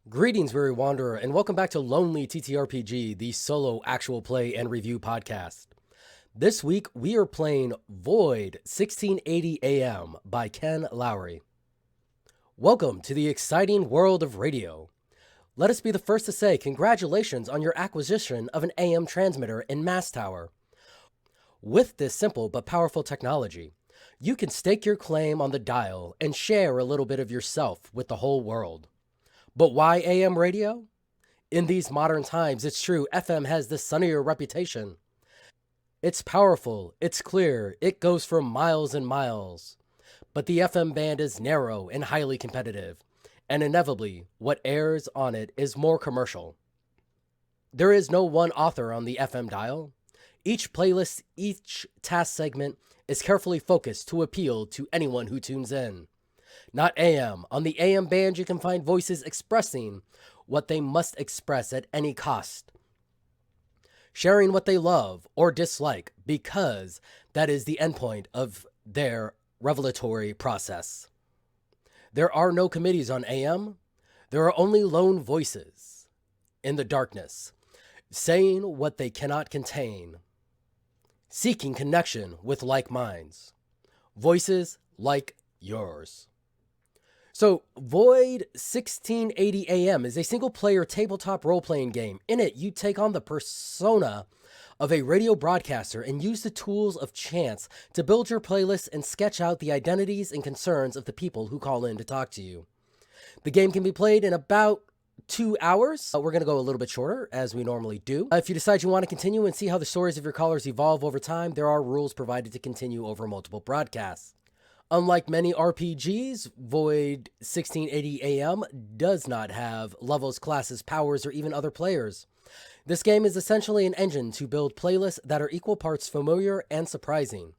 Greetings, weary wanderer, and welcome back to Lonely TTRPG, the solo actual play and review podcast. This week, we are playing Void 1680 AM by Ken Lowery. Welcome to the exciting world of radio. Let us be the first to say congratulations on your acquisition of an AM transmitter and mast tower. With this simple but powerful technology, you can stake your claim on the dial and share a little bit of yourself with the whole world. But why AM radio? In these modern times, it's true, FM has the sunnier reputation. It's powerful, it's clear, it goes for miles and miles. But the FM band is narrow and highly competitive, and inevitably, what airs on it is more commercial. There is no one author on the FM dial. Each playlist, each task segment is carefully focused to appeal to anyone who tunes in. Not AM. On the AM band, you can find voices expressing what they must express at any cost. Sharing what they love or dislike because that is the endpoint of their revelatory process. There are no committees on AM. There are only lone voices in the darkness, saying what they cannot contain, seeking connection with like minds. Voices like yours. So, Void 1680 AM is a single-player tabletop role-playing game. In it, you take on the persona of a radio broadcaster and use the tools of chance to build your playlist and sketch out the identities and concerns of the people who call in to talk to you. The game can be played in about 2 hours. We're going to go a little bit shorter, as we normally do. If you decide you want to continue and see how the stories of your callers evolve over time, there are rules provided to continue over multiple broadcasts. Unlike many RPGs, Void 1680 AM does not have levels, classes, powers, or even other players. This game is essentially an engine to build playlists that are equal parts familiar and surprising,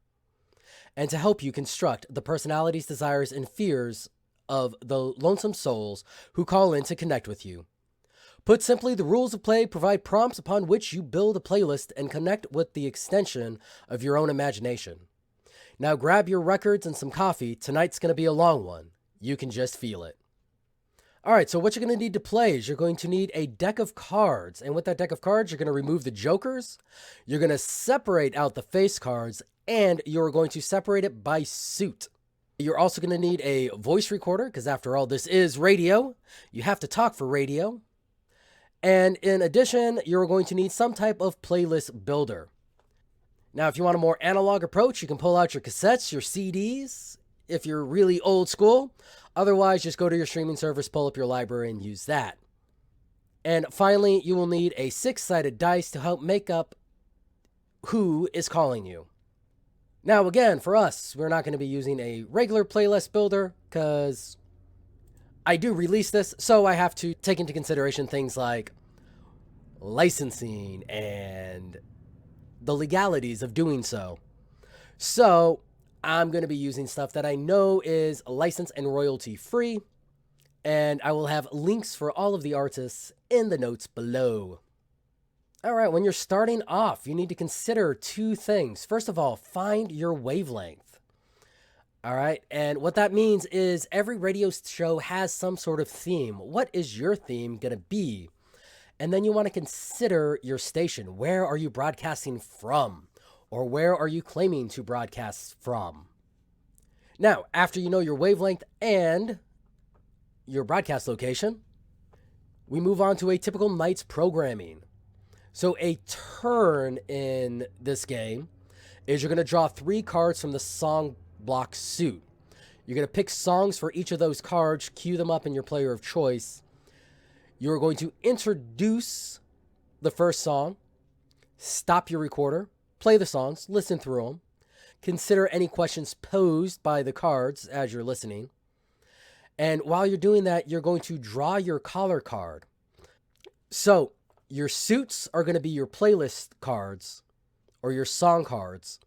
and to help you construct the personalities, desires, and fears of the lonesome souls who call in to connect with you. Put simply, the rules of play provide prompts upon which you build a playlist and connect with the extension of your own imagination. Now grab your records and some coffee. Tonight's going to be a long one. You can just feel it. All right, so what you're going to need to play is you're going to need a deck of cards. And with that deck of cards, you're going to remove the jokers. You're going to separate out the face cards, and you're going to separate it by suit. You're also going to need a voice recorder, because after all, this is radio. You have to talk for radio. And in addition, you're going to need some type of playlist builder. Now, if you want a more analog approach, you can pull out your cassettes, your CDs, if you're really old school. Otherwise, just go to your streaming service, pull up your library, and use that. And finally, you will need a 6-sided dice to help make up who is calling you. Now, again, for us, we're not going to be using a regular playlist builder because I do release this, so I have to take into consideration things like licensing and the legalities of doing so. So I'm going to be using stuff that I know is license and royalty free, and I will have links for all of the artists in the notes below. All right, when you're starting off, you need to consider 2 things. First of all, find your wavelength. All right, and what that means is every radio show has some sort of theme. What is your theme going to be? And then you want to consider your station. Where are you broadcasting from? Or where are you claiming to broadcast from? Now, after you know your wavelength and your broadcast location, we move on to a typical night's programming. So a turn in this game is you're going to draw 3 cards from the song block suit. You're going to pick songs for each of those cards, cue them up in your player of choice. You're going to introduce the first song, stop your recorder, play the songs, listen through them, consider any questions posed by the cards as you're listening. And while you're doing that, you're going to draw your caller card. So your suits are going to be your playlist cards or your song cards,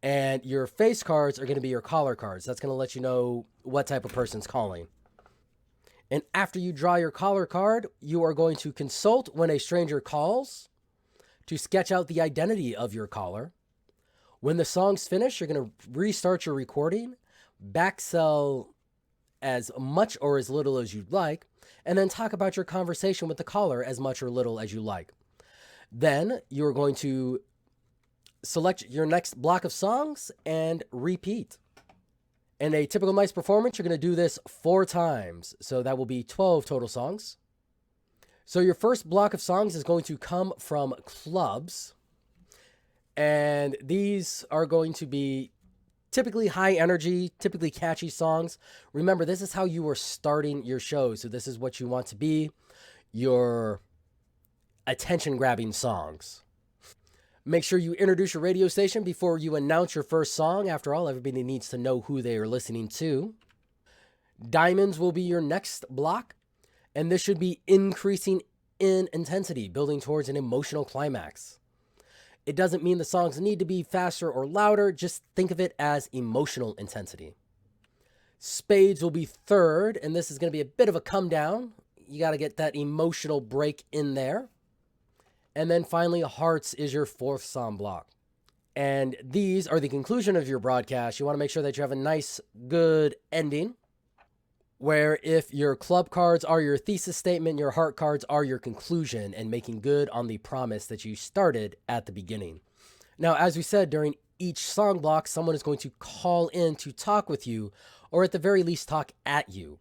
and your face cards are going to be your caller cards. That's going to let you know what type of person's calling. And after you draw your caller card, you are going to consult when a stranger calls to sketch out the identity of your caller. When the song's finished, you're going to restart your recording, backsell as much or as little as you'd like, and then talk about your conversation with the caller as much or little as you like. Then you're going to select your next block of songs and repeat. In a typical night's performance, you're going to do this 4 times. So that will be 12 total songs. So your first block of songs is going to come from clubs. And these are going to be typically high energy, typically catchy songs. Remember, this is how you are starting your show. So this is what you want to be your attention grabbing songs. Make sure you introduce your radio station before you announce your first song. After all, everybody needs to know who they are listening to. Diamonds will be your next block, and this should be increasing in intensity, building towards an emotional climax. It doesn't mean the songs need to be faster or louder, just think of it as emotional intensity. Spades will be third, and this is going to be a bit of a come down. You got to get that emotional break in there. And then finally, hearts is your 4th song block. And these are the conclusion of your broadcast. You want to make sure that you have a nice, good ending, where if your club cards are your thesis statement, your heart cards are your conclusion, and making good on the promise that you started at the beginning. Now, as we said, during each song block, someone is going to call in to talk with you, or at the very least talk at you.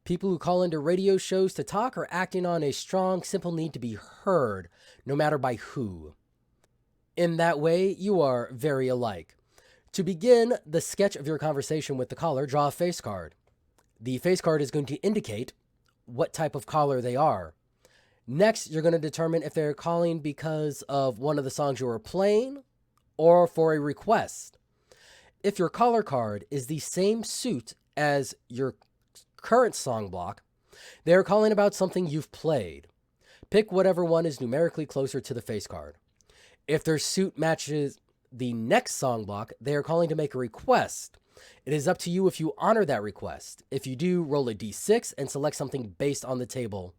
People who call into radio shows to talk are acting on a strong, simple need to be heard, no matter by who. In that way, you are very alike. To begin the sketch of your conversation with the caller, draw a face card. The face card is going to indicate what type of caller they are. Next, you're going to determine if they're calling because of one of the songs you were playing or for a request. If your caller card is the same suit as your current song block, they're calling about something you've played. Pick whatever one is numerically closer to the face card. If their suit matches the next song block, they are calling to make a request. It is up to you if you honor that request. If you do, roll a d6 and select something based on the table.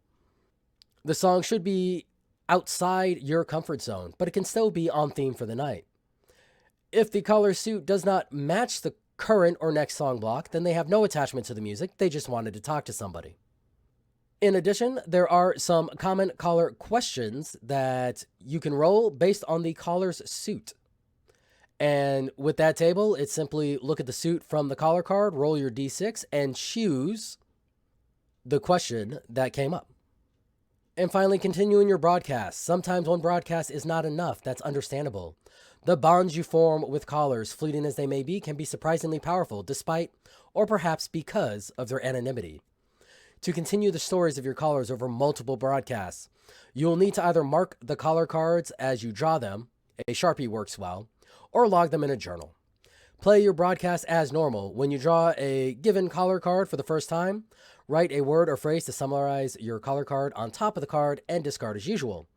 The song should be outside your comfort zone, but it can still be on theme for the night. If the caller's suit does not match the current or next song block, then they have no attachment to the music. They just wanted to talk to somebody. In addition, there are some common caller questions that you can roll based on the caller's suit. And with that table, it's simply look at the suit from the caller card, roll your d6, and choose the question that came up. And finally, continuing your broadcast. Sometimes one broadcast is not enough. That's understandable. The bonds you form with callers, fleeting as they may be, can be surprisingly powerful, despite or perhaps because of their anonymity. To continue the stories of your callers over multiple broadcasts, you will need to either mark the caller cards as you draw them, a Sharpie works well, or log them in a journal. Play your broadcast as normal. When you draw a given caller card for the first time, write a word or phrase to summarize your caller card on top of the card and discard as usual.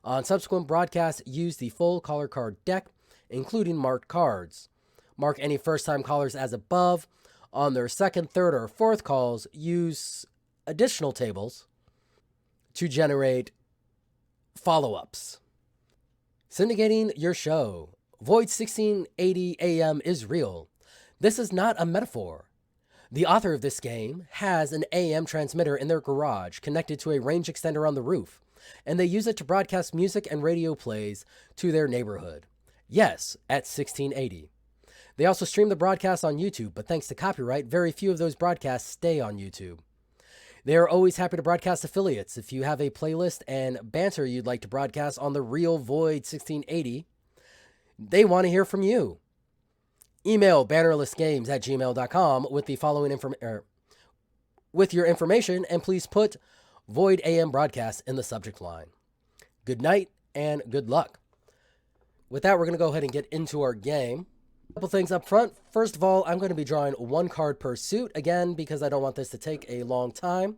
On subsequent broadcasts, use the full caller card deck, including marked cards. Mark any first-time callers as above. On their second, third, or fourth calls, use additional tables to generate follow-ups. Syndicating your show. Void 1680 AM is real. This is not a metaphor. The author of this game has an AM transmitter in their garage connected to a range extender on the roof, and they use it to broadcast music and radio plays to their neighborhood. Yes, at 1680. They also stream the broadcast on YouTube, but thanks to copyright, very few of those broadcasts stay on YouTube. They are always happy to broadcast affiliates. If you have a playlist and banter you'd like to broadcast on the real Void 1680, they want to hear from you. Email bannerlessgames@gmail.com with the following with your information, and please put Void AM broadcast in the subject line. Good night and good luck. With that, we're going to go ahead and get into our game. A couple things up front. First of all, I'm going to be drawing one card per suit, again, because I don't want this to take a long time.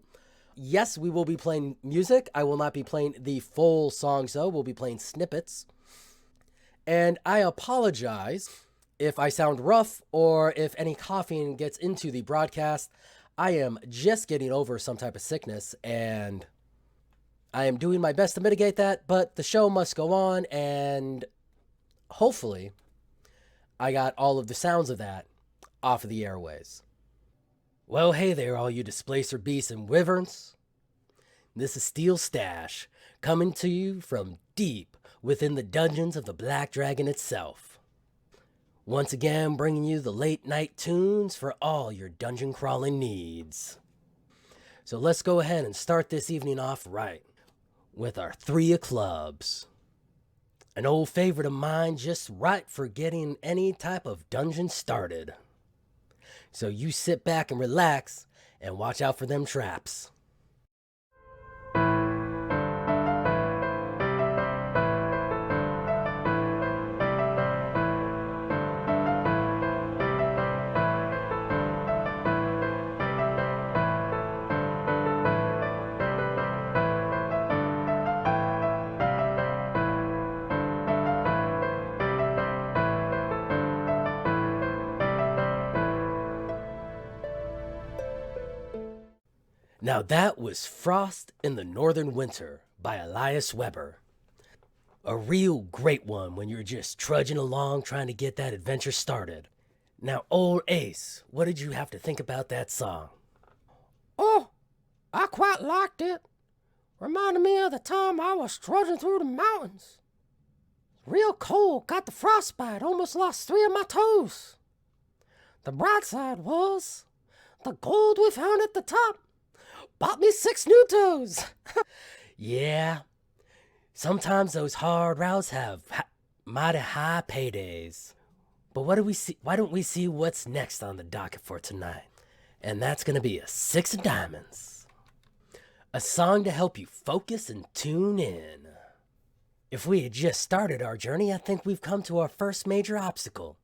Yes, we will be playing music. I will not be playing the full songs, though. We'll be playing snippets. And I apologize if I sound rough or if any coughing gets into the broadcast. I am just getting over some type of sickness, and I am doing my best to mitigate that, but the show must go on, and hopefully I got all of the sounds of that off of the airways. Well, hey there, all you displacer beasts and wyverns. This is Steel Stash, coming to you from deep within the dungeons of the Black Dragon itself. Once again, bringing you the late night tunes for all your dungeon crawling needs. So let's go ahead and start this evening off right with our 3 of clubs. An old favorite of mine, just right for getting any type of dungeon started. So you sit back and relax and watch out for them traps. Now that was Frost in the Northern Winter by Elias Weber. A real great one when you're just trudging along trying to get that adventure started. Now, old Ace, what did you have to think about that song? Oh, I quite liked it. Reminded me of the time I was trudging through the mountains. Real cold, got the frostbite, almost lost 3 of my toes. The bright side was, the gold we found at the top bought me 6 new toes. Yeah, sometimes those hard routes have mighty high paydays. But what do we see? Why don't we see what's next on the docket for tonight? And that's going to be a 6 of diamonds. A song to help you focus and tune in. If we had just started our journey, I think we've come to our first major obstacle.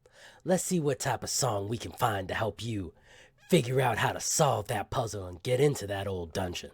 Let's see what type of song we can find to help you figure out how to solve that puzzle and get into that old dungeon.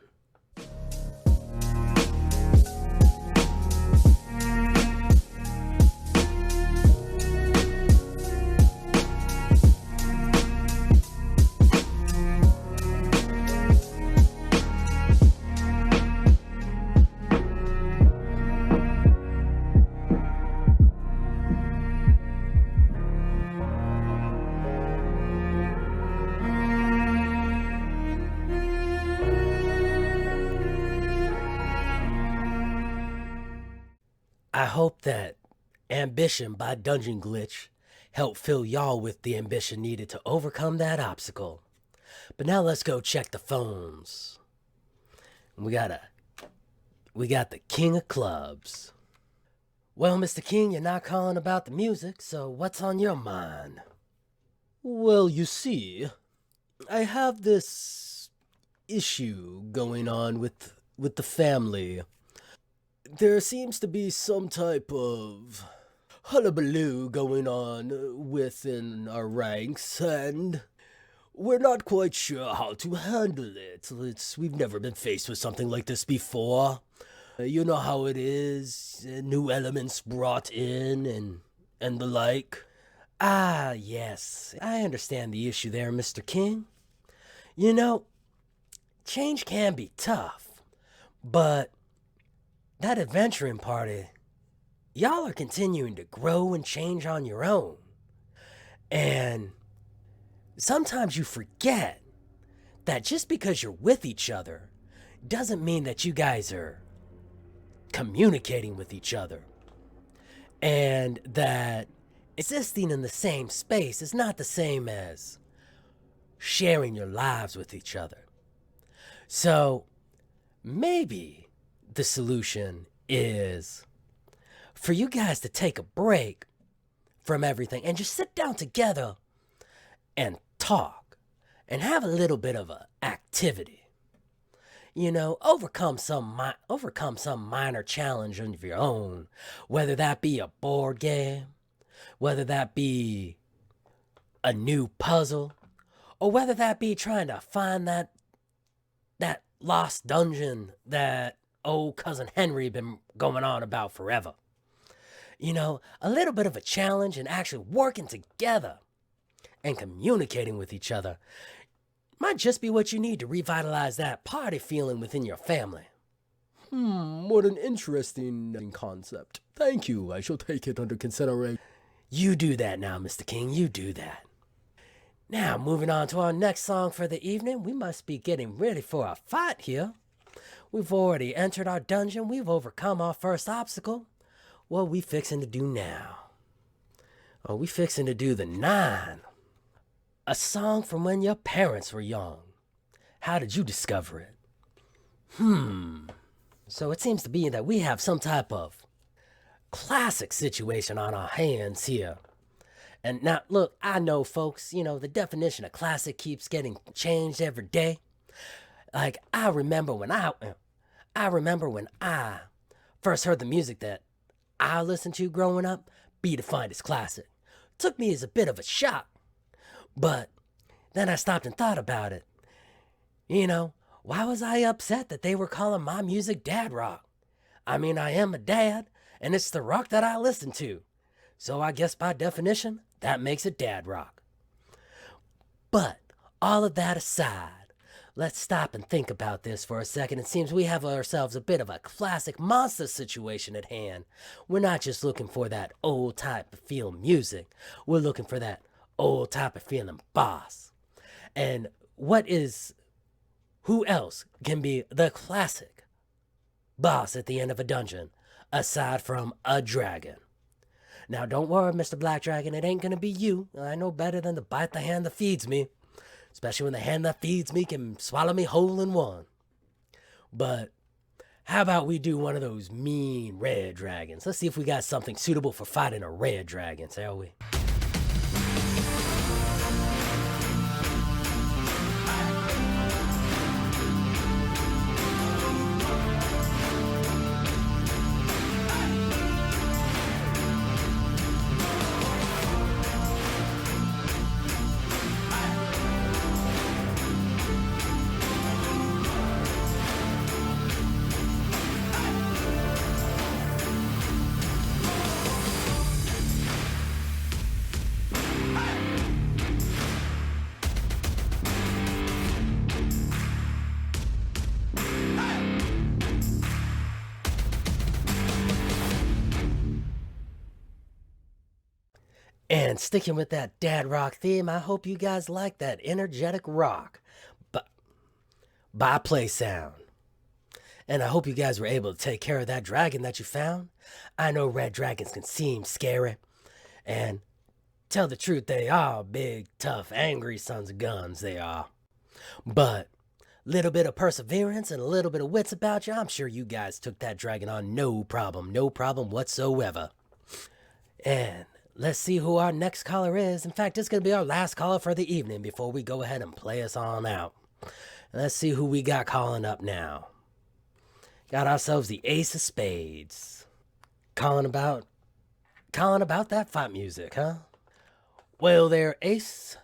I hope that Ambition by Dungeon Glitch helped fill y'all with the ambition needed to overcome that obstacle. But now let's go check the phones. We got the King of Clubs. Well, Mr. King, you're not calling about the music, so what's on your mind? Well, you see, I have this issue going on with the family. There seems to be some type of hullabaloo going on within our ranks, and we're not quite sure how to handle it. We've never been faced with something like this before. You know how it is, new elements brought in and the like. Ah, yes, I understand the issue there, Mr. King. You know, change can be tough, but that adventuring party, y'all are continuing to grow and change on your own. And sometimes you forget that just because you're with each other doesn't mean that you guys are communicating with each other. And that existing in the same space is not the same as sharing your lives with each other. So maybe the solution is for you guys to take a break from everything and just sit down together and talk and have a little bit of an activity. You know, overcome some minor challenge of your own, whether that be a board game, whether that be a new puzzle, or whether that be trying to find that lost dungeon that old cousin Henry been going on about forever. You know, a little bit of a challenge and actually working together and communicating with each other might just be what you need to revitalize that party feeling within your family. What an interesting concept. Thank you, I shall take it under consideration. You do that now, Mr. King, you do that. Now, moving on to our next song for the evening, we must be getting ready for a fight here. We've already entered our dungeon. We've overcome our first obstacle. What we fixing to do now? Oh, we fixing to do the 9. A song from when your parents were young. How did you discover it? So it seems to be that we have some type of classic situation on our hands here. And now, look, I know, folks, the definition of classic keeps getting changed every day. Like, I remember when I first heard the music that I listened to growing up be defined as classic. Took me as a bit of a shock. But then I stopped and thought about it. Why was I upset that they were calling my music dad rock? I mean, I am a dad, and it's the rock that I listen to. So I guess by definition, that makes it dad rock. But all of that aside, let's stop and think about this for a second. It seems we have ourselves a bit of a classic monster situation at hand. We're not just looking for that old type of feel music. We're looking for that old type of feeling boss. And who else can be the classic boss at the end of a dungeon, aside from a dragon? Now, don't worry, Mr. Black Dragon, it ain't gonna be you. I know better than to bite the hand that feeds me, especially when the hand that feeds me can swallow me whole in one. But how about we do one of those mean red dragons? Let's see if we got something suitable for fighting a red dragon, shall we? And sticking with that dad rock theme, I hope you guys like that energetic rock by Play Sound. And I hope you guys were able to take care of that dragon that you found. I know red dragons can seem scary, and tell the truth, they are big, tough, angry sons of guns, they are. But little bit of perseverance and a little bit of wits about you, I'm sure you guys took that dragon on no problem whatsoever. And let's see who our next caller is. In fact, it's going to be our last caller for the evening before we go ahead and play us on out. Let's see who we got calling up now. Got ourselves the Ace of Spades. Calling about that fight music, huh? Well there, Ace.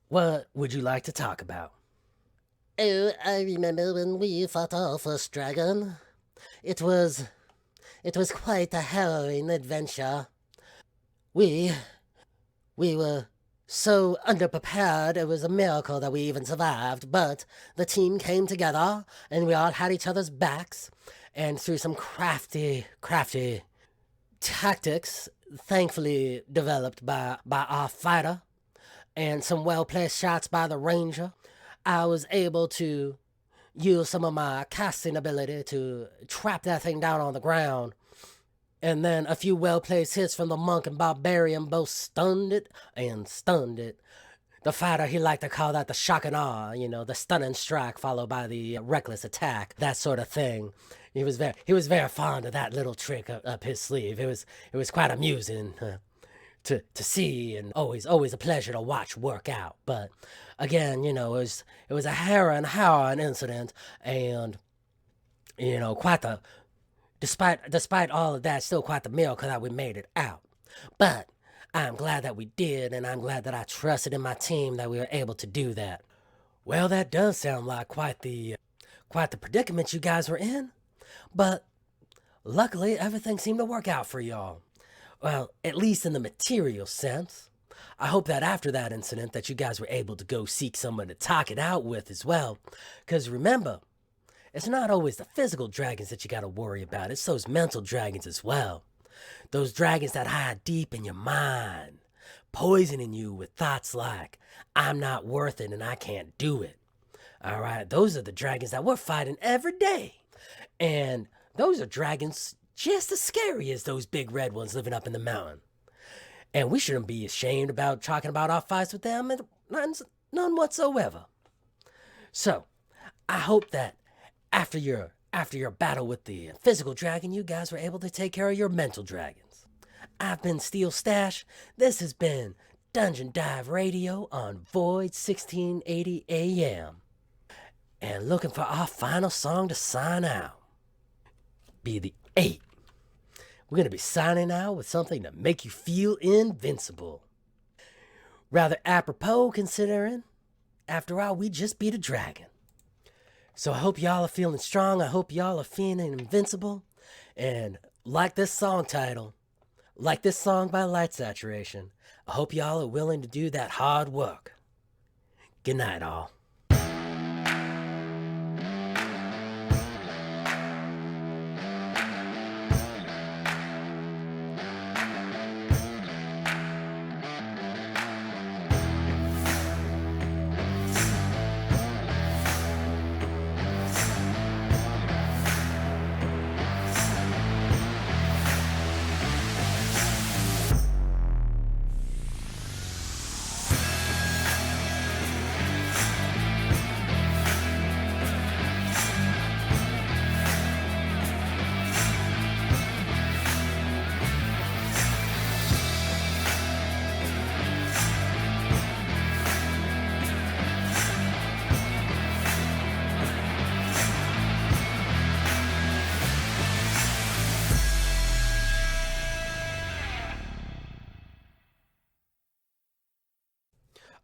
What would you like to talk about? Oh, I remember when we fought our first dragon. It was quite a harrowing adventure. We were so underprepared, it was a miracle that we even survived, but the team came together, and we all had each other's backs, and through some crafty tactics, thankfully developed by our fighter, and some well-placed shots by the ranger, I was able to use some of my casting ability to trap that thing down on the ground. And then a few well-placed hits from the monk and barbarian both stunned it. The fighter, he liked to call that the shock and awe, the stunning strike followed by the reckless attack, that sort of thing. He was very fond of that little trick up his sleeve. It was quite amusing to see, and always a pleasure to watch work out. But again, it was a harrowing incident, and Despite all of that, still quite the miracle that we made it out. But I'm glad that we did, and I'm glad that I trusted in my team that we were able to do that. Well, that does sound like quite the predicament you guys were in. But luckily, everything seemed to work out for y'all. Well, at least in the material sense. I hope that after that incident that you guys were able to go seek someone to talk it out with as well. Because remember, it's not always the physical dragons that you gotta worry about. It's those mental dragons as well. Those dragons that hide deep in your mind, poisoning you with thoughts like, I'm not worth it and I can't do it. Alright, those are the dragons that we're fighting every day. And those are dragons just as scary as those big red ones living up in the mountain. And we shouldn't be ashamed about talking about our fights with them, and none whatsoever. So, I hope that after your battle with the physical dragon, you guys were able to take care of your mental dragons. I've been Steel Stash. This has been Dungeon Dive Radio on Void 1680 AM. And looking for our final song to sign out. Be the 8. We're going to be signing out with something to make you feel invincible. Rather apropos considering, after all, we just beat a dragon. So I hope y'all are feeling strong. I hope y'all are feeling invincible. And like this song title, like this song by Light Saturation, I hope y'all are willing to do that hard work. Good night, all.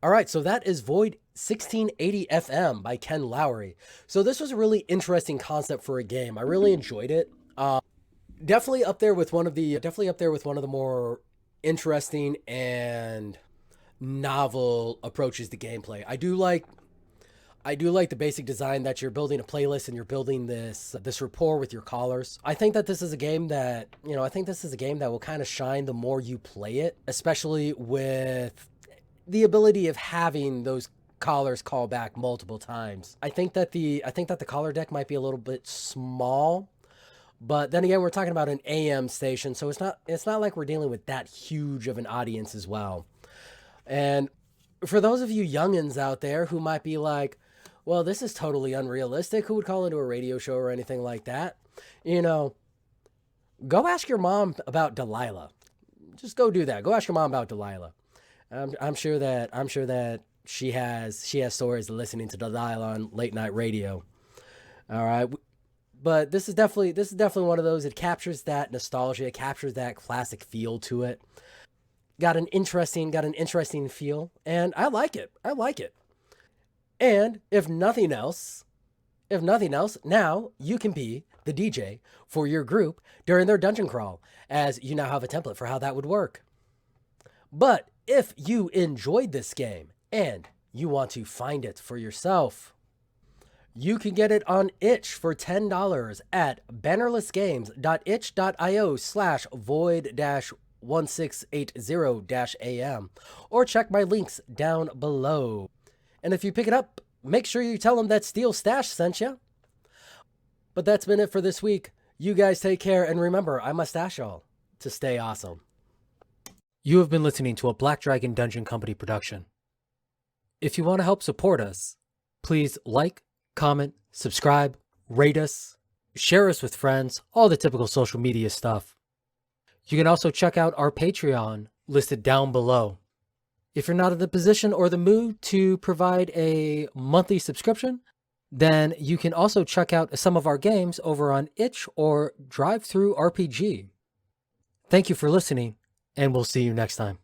All right, so that is Void 1680 FM by Ken Lowery. So this was a really interesting concept for a game. I really enjoyed it. Definitely up there with one of the more interesting and novel approaches to gameplay. I do like the basic design that you're building a playlist and you're building this rapport with your callers. I think that this is a game that will kind of shine the more you play it, especially with the ability of having those callers call back multiple times. I think that the caller deck might be a little bit small, but then again, we're talking about an AM station, so it's not like we're dealing with that huge of an audience as well. And for those of you youngins out there who might be like, well, this is totally unrealistic, who would call into a radio show or anything like that? Go ask your mom about Delilah. Just go do that. Go ask your mom about Delilah. I'm sure that she has stories of listening to Delilah on late night radio. All right, but this is definitely one of those. It captures that nostalgia, it captures that classic feel to it. Got an interesting feel, and I like it. And if nothing else, now you can be the DJ for your group during their dungeon crawl, as you now have a template for how that would work. But if you enjoyed this game and you want to find it for yourself, you can get it on itch for $10 at bannerlessgames.itch.io/void-1680-am, or check my links down below. And if you pick it up, make sure you tell them that Steel Stash sent you. But that's been it for this week. You guys take care, and remember, I must ask y'all to stay awesome. You have been listening to a Black Dragon Dungeon Company production. If you want to help support us, please like, comment, subscribe, rate us, share us with friends, all the typical social media stuff. You can also check out our Patreon listed down below. If you're not in the position or the mood to provide a monthly subscription, then you can also check out some of our games over on Itch or Drive-Thru RPG. Thank you for listening, and we'll see you next time.